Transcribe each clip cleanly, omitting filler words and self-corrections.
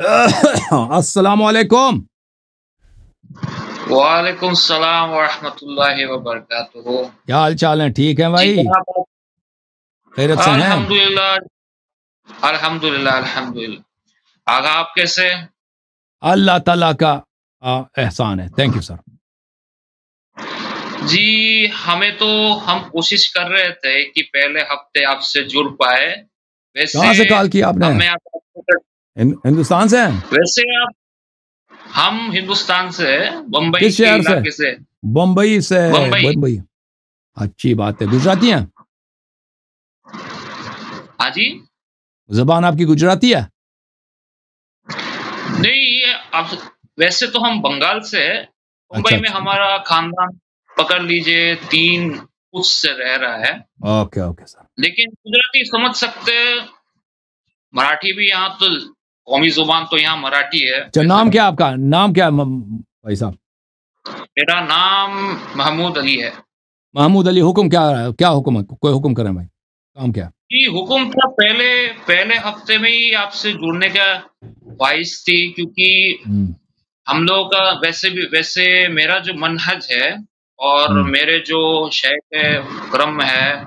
अस्सलाम वालेकुम। वालेकुम सलाम व रहमतुल्लाहि व बरकातुहू। क्या हाल चाल है? ठीक है जी भाई? जनाब, खैरियत से हैं? अल्हम्दुलिल्लाह अल्हम्दुलिल्लाह अल्हम्दुलिल्लाह। आगा आप कैसे? अल्लाह ताला का एहसान है। Thank you sir. जी हम कोशिश कर रहे थे कि पहले हफ्ते आपसे जुड़ पाए। वैसे कहाँ से कॉल किया आपने? हमें आप हिंदुस्तान से हैं? वैसे आप हम हिंदुस्तान से बम्बई किस के शहर से? इलाके से। बम्बई से? बम्बई। बम्बई, अच्छी बात है। गुजराती हैं? हाँ जी। जबान आपकी गुजराती है? नहीं, ये आप वैसे तो हम बंगाल से है। अच्छा मुंबई में अच्छा। हमारा खानदान पकड़ लीजिए 3 पुश्त से रह रहा है। Okay okay sir. लेकिन गुजराती समझ सकते हैं, मराठी भी यहाँ तो कौमी ज़ुबान तो यहाँ मराठी है अच्छा, वैसे। नाम क्या है आपका? नाम क्या है भाई साहब? मेरा नाम महमूद अली है। महमूद अली। हुक्म क्या है? क्या हुक्म है? कोई हुक्म करें भाई। काम क्या है? जी, हुक्म था पहले पहले हफ्ते में ही आपसे जुड़ने का ख्वाहिश थी, क्योंकि हम लोगों का वैसे मेरा जो मनहज है और मेरे जो शेख है, करम है,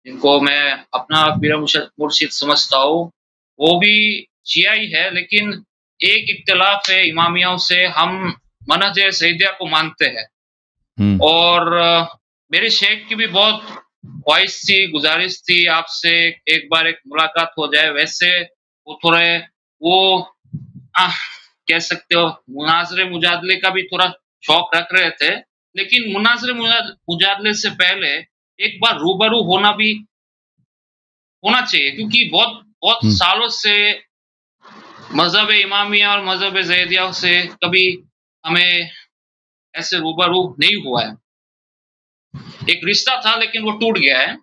जिनको मैं अपना पीर मुर्शिद समझता हूँ, वो भी शिया ही है। लेकिन एक इख्तिलाफ है इमामियों से, हम मनहज सईदिया को मानते हैं। और मेरे शेख की भी बहुत ख्वाहिश थी, गुजारिश थी आपसे एक बार एक मुलाकात हो जाए। वैसे वो थोड़े वो कह सकते हो मुनाज़रे मुजादले का भी थोड़ा शौक रख रहे थे। लेकिन मुनाज़रे मुजादले से पहले एक बार रूबरू होना चाहिए, क्योंकि बहुत बहुत सालों से मज़हब इमामिया और मज़हब ज़ैदिया से कभी हमें ऐसे रूबरू नहीं हुआ है। एक रिश्ता था लेकिन वो टूट गया है।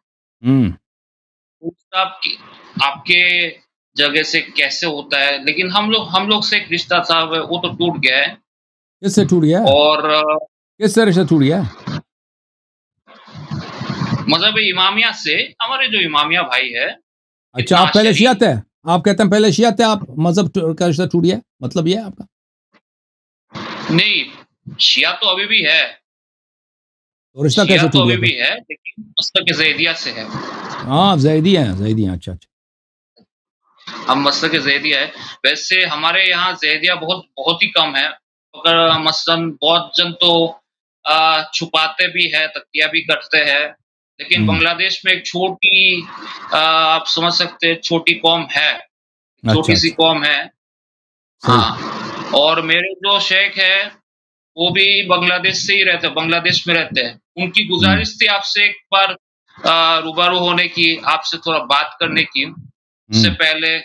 आपकी आपके जगह से कैसे होता है, लेकिन हम लोग से एक रिश्ता था वो तो टूट गया है। किससे टूट गया? और किससे रिश्ता टूट गया? मज़हब इमामिया से, हमारे जो इमामिया भाई है। अच्छा, आप पहले शिया थे? आप कहते हैं पहले शिया थे, आप मजहब का रिश्ता टूट गया, मतलब ये है आपका? नहीं, शिया तो अभी भी है। तो रिश्ता कैसे तो टूट अभी गया भी फिर? है, लेकिन मसलक ज़ैदिया से है। हाँ, ज़ैदी हैं, ज़ैदी हैं। अच्छा अच्छा। हम मसलक ज़ैदिया है। वैसे हमारे यहाँ ज़ैदिया बहुत बहुत ही कम है। अगर मसलन बहुत जन तो छुपाते भी है, तकिया भी करते हैं। लेकिन बांग्लादेश में एक छोटी आप समझ सकते हैं छोटी कौम है, अच्छा छोटी सी अच्छा। कौम है। सही। हाँ, और मेरे जो शेख है वो भी बांग्लादेश से ही रहते हैं, बांग्लादेश में रहते हैं। उनकी गुजारिश थी आपसे एक बार रूबरू होने की, आपसे थोड़ा बात करने की। उससे पहले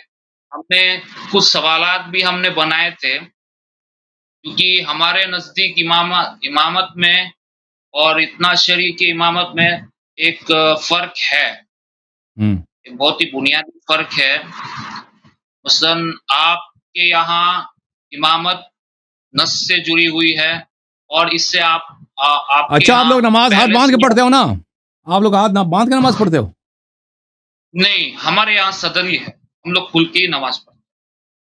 हमने कुछ सवालात भी हमने बनाए थे, क्योंकि हमारे नज़दीक इमामत में और इतना शरीय की इमामत में एक फ़र्क है। एक बहुत ही बुनियादी फ़र्क है। मसलन आपके यहाँ इमामत नस से जुड़ी हुई है और इससे आपके अच्छा, आप यहाँ लोग नमाज हाथ पहले बांध से के पढ़ते हो ना? आप लोग हाथ बांध के नमाज पढ़ते हो? नहीं, हमारे यहाँ सदरी है। हम लोग खुल के ही नमाज़ पढ़ते हैं,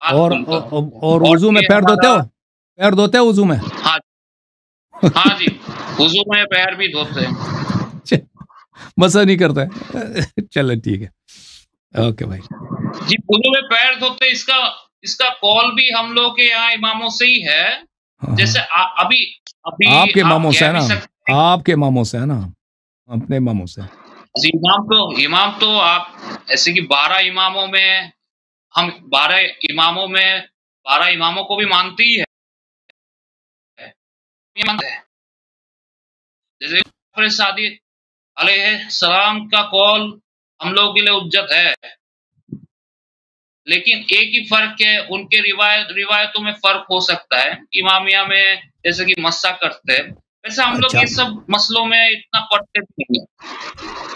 हाथ और खुलकर। और और वजू में ये पैर धोते हमारा हो? पैर धोते हो वजू में? हाँ, हाँ जी, वुज़ू में पैर भी धोते हैं। मसा नहीं करता। चलो ठीक है। ओके भाई। जी, वुज़ू में पैर धोते, इसका कॉल भी हम लोग के यहाँ इमामों से ही है। जैसे अभी अभी आपके आप इमामों से कह है भी ना? सकते हैं। आपके इमामों से है ना? अपने इमामों से। जी, इमाम तो आप ऐसे कि 12 इमामों में हम 12 इमामों को भी मानते ही है। जैसे जाफ़र सादिक अलैहिस्सलाम का कौल हम लोगों के लिए हुज्जत है। लेकिन एक ही फ़र्क है, उनके रिवायतों में फ़र्क हो सकता है। इमामिया में जैसे कि मस्सा करते हैं, वैसे हम लोग अच्छा ये सब मसलों में इतना पढ़ते भी नहीं है।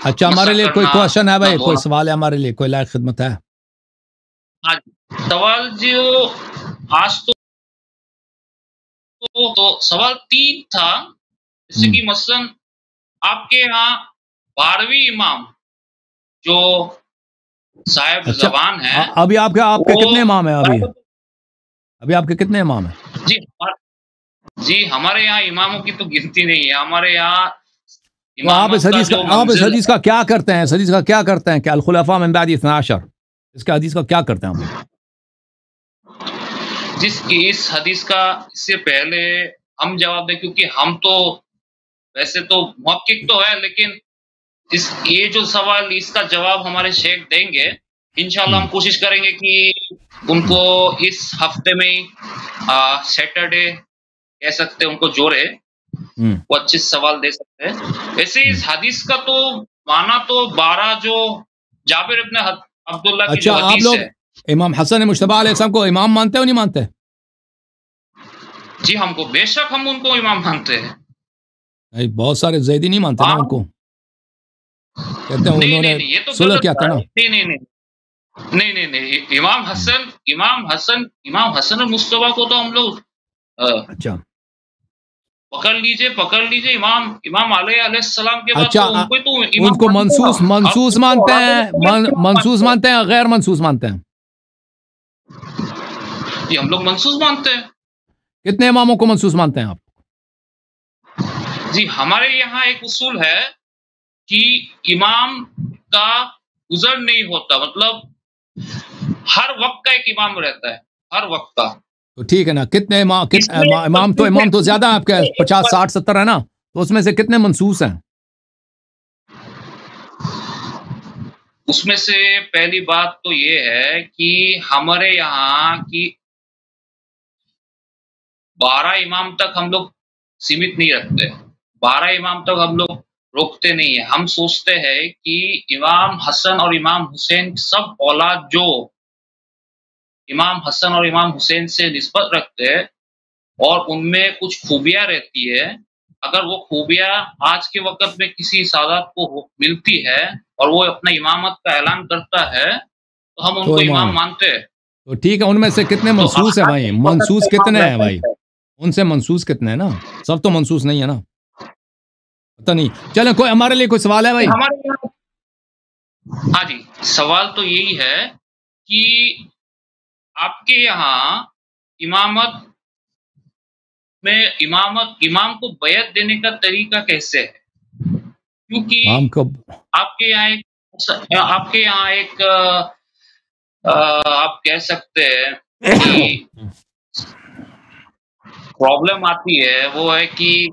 अच्छा, हमारे मस्सा लिए कोई करना, क्वेश्चन है ना भाई? कोई धोना। सवाल है हमारे लिए? कोई लायक खिदमत है? हाँ जी, सवाल जो आज तो सवाल 3 था, जैसे कि मसलन आपके यहाँ 12वीं इमाम जो साहिब अच्छा, ज़बान हैं, अभी आपके वो कितने इमाम हैं अभी? अभी आपके कितने इमाम हैं? जी हमारे यहाँ इमामों की तो गिनती नहीं है। हमारे यहाँ तो आप इस हदीस का क्या करते हैं? इस हदीस का क्या करते हैं कि अल खुलफा मिन बादी 12, इसके हदीस का क्या करते हैं आप? इस हदीस का इससे पहले हम जवाब दें, क्योंकि हम तो वैसे तो मुहक्किक तो है, लेकिन ये जो सवाल इसका जवाब हमारे शेख देंगे, इंशाल्लाह हम कोशिश करेंगे कि उनको इस हफ्ते में सैटरडे कह सकते हैं, उनको जोड़े, वो अच्छे सवाल दे सकते हैं। वैसे इस हदीस का तो माना तो 12 जो जाबिर इब्न अब्दुल्ला की जो हदीस है। आप लोग इमाम हसन मुश्तबा अलैहिस्सलाम को इमाम मानते हो नहीं मानते? जी हमको बेशक हम उनको इमाम मानते हैं। बहुत सारे जैदी नहीं मानते ना उनको, कहते हैं उन्होंने सुलह किया था ना। नहीं, इमाम हसन मुश्तबा को तो हम लोग अच्छा पकड़ लीजिए इमाम अलैहिस्सलाम के बाद अच्छा, तो उनको मनसूस मानते हैं, मनसूस मानते हैं, गैर मनसूस मानते हैं? ये हम लोग मनसूस मानते हैं। कितने इमामों को मनसूस मानते हैं आप? जी हमारे यहाँ एक उसूल है कि इमाम का गुजर नहीं होता, मतलब हर वक्त का एक इमाम रहता है, हर वक्त का। तो ठीक है ना, कितने इमाम तो ज्यादा है आपके, 50, 60, 70 है ना, तो उसमें से कितने मनसूस हैं? उसमें से पहली बात तो ये है कि हमारे यहाँ की 12 इमाम तक हम लोग सीमित नहीं रखते, 12 इमाम तक हम लोग रोकते नहीं है। हम सोचते हैं कि इमाम हसन और इमाम हुसैन सब औलाद जो इमाम हसन और इमाम हुसैन से निस्बत रखते हैं और उनमें कुछ खूबियां रहती है, अगर वो खूबियां आज के वक्त में किसी सादात को मिलती है और वो अपना इमामत का ऐलान करता है, तो हम उनको इमाम मानते हैं। तो ठीक है, उनमें से कितने मनसूस है भाई? मनसूस कितने हैं भाई? उनसे मनसूस कितने हैं ना? सब तो मनसूस नहीं है ना, पता नहीं। चलो कोई हमारे लिए कोई सवाल है भाई? हाँ जी, सवाल तो यही है कि आपके यहाँ इमामत में इमाम को बैत देने का तरीका कैसे है? क्योंकि आपके यहाँ एक आप कह सकते हैं कि प्रॉब्लम आती है, वो है कि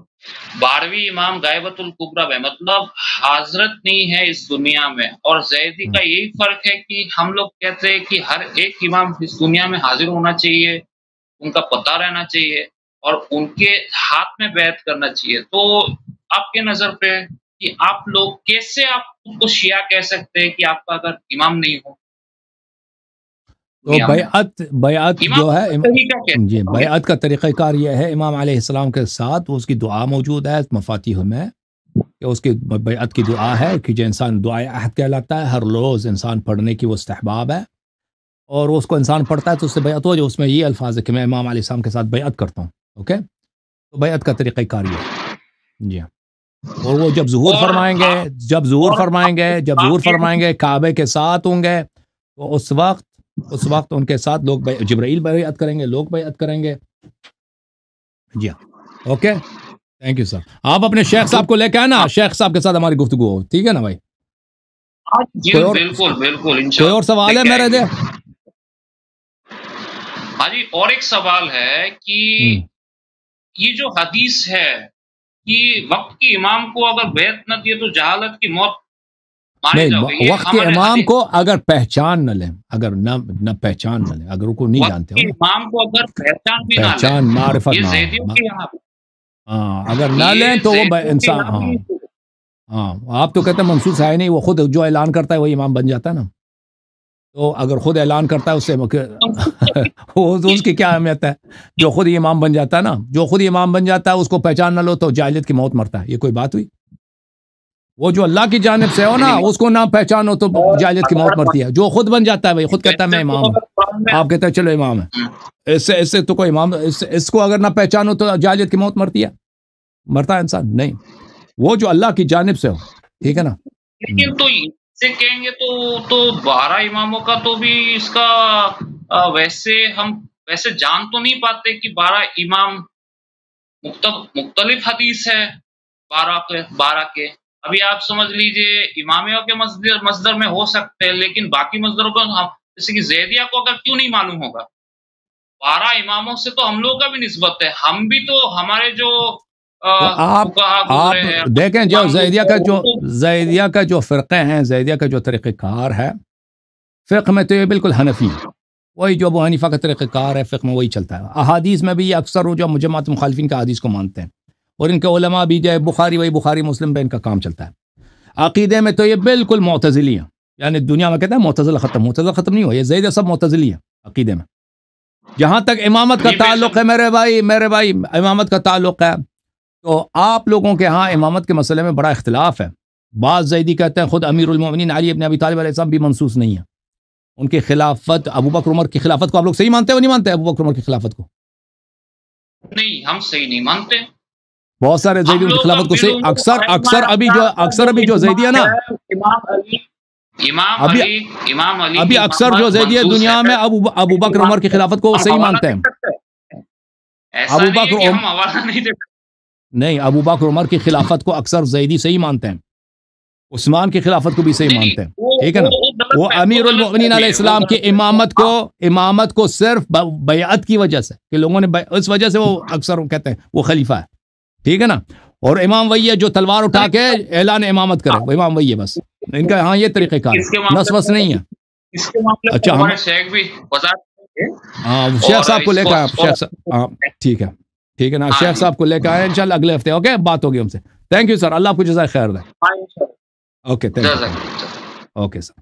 12वीं इमाम गायबतुल कुबरा में, मतलब हाजरत नहीं है इस दुनिया में। और जैदी का यही फर्क है कि हम लोग कहते हैं कि हर एक इमाम इस दुनिया में हाजिर होना चाहिए, उनका पता रहना चाहिए और उनके हाथ में बैत करना चाहिए। तो आपके नजर पे कि आप लोग कैसे आप उसको शिया कह सकते हैं कि आपका अगर इमाम नहीं हो? तो बैअत जो है जी, बैअत का तरीक़ाकार यह है, इमाम अलैहिस्सलाम के साथ उसकी दुआ मौजूद है मफातिह में, कि उसकी बैअत की दुआ है कि जो इंसान दुआए अहद कहलाता है, हर रोज़ इंसान पढ़ने की वो इस्तेहबाब है, और उसको इंसान पढ़ता है तो उससे बैअत हो, जो उसमें ये अल्फाज है कि मैं इमाम अलैहिस्सलाम के साथ बैअत करता हूँ। ओके, तो बैअत का तरीक़ाकार ये है जी। और वो जब ज़ुहूर फरमाएंगे काबे के साथ होंगे, तो उस वक्त उनके साथ लोग जिब्राइल बैअत करेंगे, लोग बैअत करेंगे जी। Okay, thank you sir. आप अपने शेख साहब को लेकर आए ना, शेख साहब के साथ हमारी गुफ्तगू हो, ठीक है ना भाई? बिल्कुल कोई और सवाल है मेरे? हाँ जी, और एक सवाल है कि ये जो हदीस है कि वक्त के इमाम को अगर बैत न दिए तो जहालत की मौत मारे जाओगे। वक्त के इमाम को अगर पहचान न ले, अगर न पहचान न ले, अगर उनको नहीं जानते हो, इमाम को अगर पहचान भी पहचान मारिफत अगर ना लें तो वो इंसान आप तो कहते हैं मनसूस है नहीं, वो खुद जो ऐलान करता है वही इमाम बन जाता है ना। तो अगर खुद ऐलान करता है उससे उसकी क्या अहमियत है? जो खुद ही इमाम बन जाता है ना, जो खुद ही इमाम बन जाता है उसको पहचान न लो तो जाहिलियत की मौत मरता है। ये कोई बात हुई? वो जो अल्लाह की जानिब से हो ना, उसको ना पहचानो तो जाहिलियत की मौत मरती है। जो खुद बन जाता है भाई, खुद कहता है मैं इमाम हूँ, आप कहते हैं चलो इमाम है, इससे तो कोई इमाम, इसको अगर ना पहचानो तो जाहिलियत की मौत मरती है? मरता है इंसान नहीं, वो जो अल्लाह की जानिब से हो, ठीक है ना। लेकिन तो से कहेंगे तो 12 इमामों का तो भी इसका वैसे हम वैसे जान तो नहीं पाते कि 12 इमाम मुख्तलिफ हदीस है 12 के। अभी आप समझ लीजिए इमामियों के मस्दर में हो सकते हैं, लेकिन बाकी मस्दरों को हम जैसे कि ज़ैदिया को अगर क्यों नहीं मालूम होगा? 12 इमामों से तो हम लोगों का भी निस्बत है। हम भी तो हमारे जो तो आप देखें जो ज़ैदिया का जो फ़िरक़े हैं, ज़ैदिया का जो तरीक़ेकार है फ़िक़्ह में, तो ये बिल्कुल हनफ़ी है। वही जो अबू हनीफ़ा का तरीक़ेकार है फ़िक़्ह में, वही चलता है। अहादीस में भी ये अक्सर वो जो जमात मुखालिफिन का हदीस को मानते हैं, और इनके उलमा भी जो है बुखारी, वही बुखारी मुस्लिम पे इनका काम चलता है। अक़ीदे में तो ये बिल्कुल मुअतज़िली है, यानी दुनिया में कहते हैं मुअतज़िला ख़त्म नहीं हुआ, ये ज़ैदिया सब मुअतज़िली है अक़ीदे में। जहाँ तक इमामत का ताल्लुक़ है मेरे भाई इमामत का ताल्लुक़ है, तो आप लोगों के यहाँ इमामत के मसले में बड़ा इख्तिलाफ है। बाज़ ज़ैदी कहते हैं खुद अमीरुल मोमिनीन अली इब्न अबी तालिब अलैहिस्सलाम भी मंसूस नहीं है, उनकी खिलाफत, अबू बकर उमर की खिलाफत को आप लोग सही मानते हो नहीं मानते? अबू बकर उमर की खिलाफत को नहीं, हम सही नहीं मानते। बहुत सारे ज़ैदी उनकी खिलाफत को सही अक्सर अभी जो ज़ैदी है ना, अभी अक्सर जो ज़ैदी है दुनिया में अबू बकर उमर की खिलाफत को सही मानते हैं। अबू बकर नहीं, अबू बकर उमर की खिलाफत को अक्सर ज़ैदी सही मानते हैं, उस्मान की खिलाफत को भी सही मानते हैं, ठीक है ना। वो अमीरुल मोमिनीन अलैहिस्सलाम की इमामत को सिर्फ बैअत की वजह से, कि लोगों ने इस वजह से वो अक्सर कहते हैं वो खलीफा है, ठीक है ना। और इमाम वही है जो तलवार उठा के ऐलान इमामत करे, वो इमाम वही है बस। इनका हाँ ये तरीक़ेकार है, नस्वस नहीं है। अच्छा, हम शेख साहब को लेकर आए, शेख साहब ठीक है ना, शेख साहब को लेकर आए इंशाल्लाह अगले हफ्ते। ओके, बात होगी हमसे। थैंक यू सर, अल्लाह आपको जज़ाए खैर दे। Okay, thank you. Okay sir.